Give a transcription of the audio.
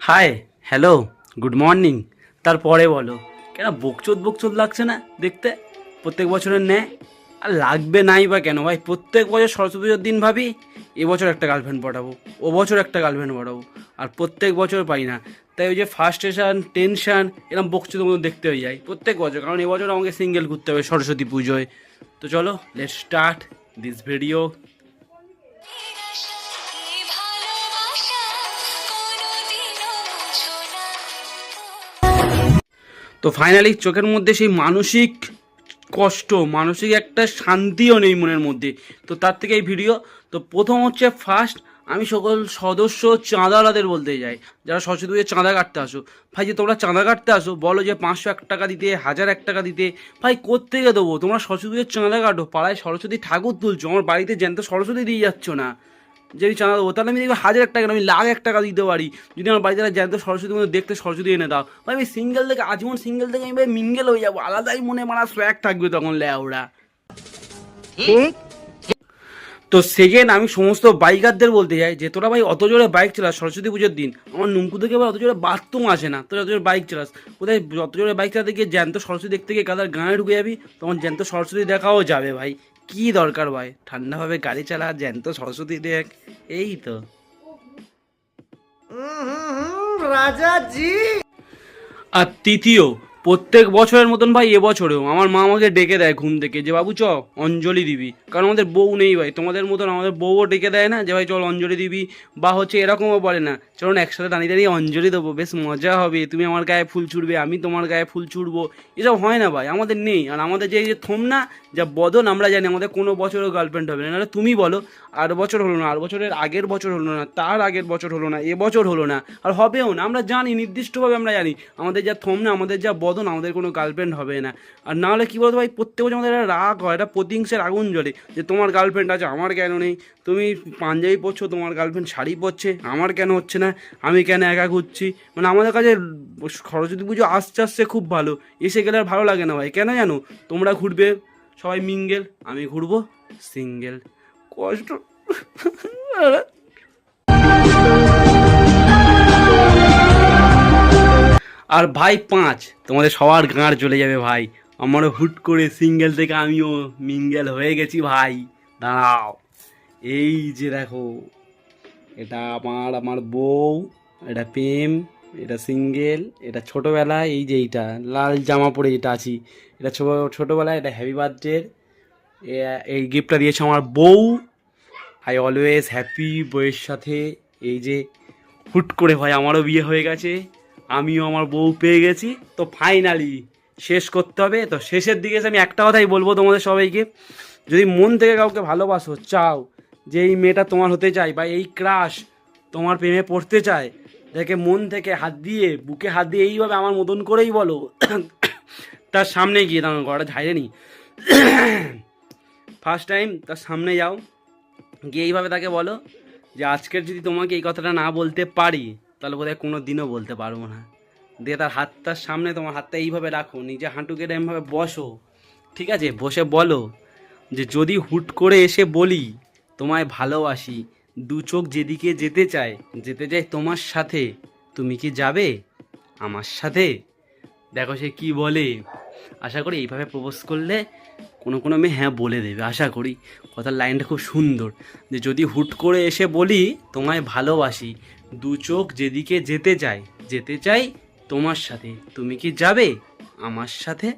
High, hello, good morning. তারপরে বলো, কেন বকচোদ বকচোদ লাগছে না দেখতে প্রত্যেক বছরের ন্যায়? আর লাগবে নাই বা কেন ভাই? প্রত্যেক বছর সরস্বতী পুজোর দিন ভাবি এবছর একটা গার্লফ্রেন্ড পটাবো, ও বছর একটা গার্লফ্রেন্ড পটাবো, আর প্রত্যেক বছর পাই না। তাই ওই যে ফার্স্টেশন টেনশন এরকম বকচোদের মতো দেখতে হয়ে যায় প্রত্যেক বছর, কারণ এবছর আমাকে সিঙ্গেল ঘুরতে হবে সরস্বতী পুজোয়। তো চলো, লেটস স্টার্ট দিস ভিডিও। তো ফাইনালি চোখের মধ্যে সেই মানসিক কষ্ট, মানসিক একটা শান্তিও নেই মনের মধ্যে। তো তার থেকে এই ভিডিও। তো প্রথম হচ্ছে ফার্স্ট, আমি সকল সদস্য চাঁদাওয়ালাদের বলতে যাই, যারা সরস্বতী পুজোয় চাঁদা কাটতে আসো, ভাই যে তোমরা চাঁদা কাটতে আসো, বলো যে 501 টাকা দিতে, 1001 টাকা দিতে, ভাই কোত্থেকে দেবো? তোমরা সরস্বতী পুজোর চাঁদা কাটো, পাড়ায় সরস্বতী ঠাকুর তুলছো, আমার বাড়িতে জ্যান্ত সরস্বতী দিয়ে যাচ্ছ না। যদি চাঁদা দেবো তাহলে আমি দেখবো 1001 টাকা, আমি 1,00,000 টাকা দিতে পারি। যদি আমার বাড়িতে জ্যান্ত সরস্বতী মধ্যে দেখতে সরস্বতী এনে দাও, ভাই আমি সিঙ্গেল থেকে আজীবন সিঙ্গেল থেকে আমি ভাই মিঙ্গেল হয়ে যাবো, আলাদাই মনে মারা সোয়াগ থাকবে তখন ল্যাওড়া। তো সেকেন্ড, আমি সমস্ত বাইকারদের বলতে চাই যে তোরা ভাই অত জোরে বাইক চালাস সরস্বতী পুজোর দিন, আমার নুমকু থেকে আবার অত জোরে বাথরুম আসে না, তোরা অত জোরে বাইক চালাস কোথায়? অত জোরে বাইক চালাতে গিয়ে জ্যান্ত সরস্বতী দেখতে গিয়ে কাদার গাঁয়ে ঢুকে যাবি, তখন জ্যান্ত সরস্বতী দেখাও যাবে ভাই। কি দরকার ভাই? ঠান্ডাভাবে গাড়ি চালা, জ্যান্ত সরস্বতী দেখ, এই তো। রাজা জি। আর তৃতীয়, প্রত্যেক বছরের মতন ভাই এবছরেও আমার মা আমাকে ডেকে দেয় ঘুম থেকে যে বাবু চ অঞ্জলি দিবি, কারণ আমাদের বউ নেই ভাই, তোমাদের মতন আমাদের বউও ডেকে দেয় না যে ভাই চল অঞ্জলি দিবি, বা হচ্ছে এরকমও বলে না চলুন একসাথে দাঁড়িয়ে দাঁড়িয়ে অঞ্জলি দেবো, বেশ মজা হবে, তুমি আমার গায়ে ফুল ছুড়বে, আমি তোমার গায়ে ফুল ছুড়বো। এসব হয় না ভাই, আমাদের নেই। আর আমাদের যে এই যে থম না, যা বদন আমরা জানি, আমাদের কোনো বছরও গার্লফ্রেন্ড হবে না। নাহলে তুমি বলো, আর বছর হলো না, আর বছরের আগের বছর হলো না, তার আগের বছর হলো না, এবছর হলো না, আর হবেও না। আমরা জানি, নির্দিষ্টভাবে আমরা জানি আমাদের যা থম না, আমাদের যা বদন, আমাদের কোনো গার্লফ্রেন্ড হবে না। আর না হলে কী বলতো ভাই, প্রত্যেক বছর আমাদের একটা রাগ হয়, একটা প্রতিহিংসের আগুন জ্বলে যে তোমার গার্লফ্রেন্ড আছে আমার কেন নেই, তুমি পাঞ্জাবি পরছো তোমার গার্লফ্রেন্ড শাড়ি পরছে আমার কেন হচ্ছে না, আমি কেন একা ঘুরছি। মানে আমাদের কাছে সরস্বতী পুজো আসতে আসতে খুব ভালো, এসে গেলে আর ভালো লাগে না ভাই। কেন জানো? তোমরা ঘুরবে সবাই মিঙ্গেল, আমি ঘুরবো সিঙ্গেল, কষ্ট। আর ভাই পাঁচ, তোমাদের সবার গাঁড় চলে যাবে ভাই, আমারও হুট করে সিঙ্গেল থেকে আমিও মিঙ্গেল হয়ে গেছি ভাই। দাঁড়াও, এই যে দেখো, এটা আমার বউ, এটা প্রেম, এটা সিঙ্গেল, এটা ছোটোবেলায়, এই যে এইটা লাল জামা পরে যেটা আছি, এটা ছোটোবেলায়, এটা হ্যাপি বার্থডে, এই গিফটটা দিয়েছে আমার বউ। আই অলওয়েজ হ্যাপি বউয়ের সাথে। এই যে হুট করে ভাই আমারও বিয়ে হয়ে গেছে, আমিও আমার বউ পেয়ে গেছি। তো ফাইনালি শেষ করতে হবে। তো শেষের দিকে এসে আমি একটা কথাই বলবো তোমাদের সবাইকে, যদি মন থেকে কাউকে ভালোবাসো, চাও যে এই মেয়েটা তোমার হতে চায়, বা এই ক্রাশ তোমার প্রেমে পড়তে চায়, যাকে মন থেকে হাত দিয়ে, বুকে হাত দিয়ে এইভাবে আমার মতন করেই বলো, তার সামনে গিয়ে দাঁড়ানো, গলাটা ঝাইরে নি, ফার্স্ট টাইম তার সামনে যাও, গিয়ে এইভাবে তাকে বলো যে আজকের যদি তোমাকে এই কথাটা না বলতে পারি, তাহলে বোধহয় কোনো দিনও বলতে পারবো না। দিয়ে তার হাতটার সামনে তোমার হাতটা এইভাবে রাখো, নিজে হাঁটু কেটে এমভাবে বসো, ঠিক আছে? বসে বলো যে যদি হুট করে এসে বলি তোমায় ভালোবাসি, দু চোখ যেদিকে যেতে চাই তোমার সাথে, তুমি কি যাবে আমার সাথে? দেখো সে কি বলে। আশা করি এইভাবে প্রপোজ করলে কোনো মেয়ে হ্যাঁ বলে দেবে, আশা করি। কথার লাইনটা খুব সুন্দর, যে যদি হুট করে এসে বলি তোমায় ভালোবাসি, দু চোখ যেদিকে যেতে চাই তোমার সাথে, তুমি কি যাবে আমার সাথে?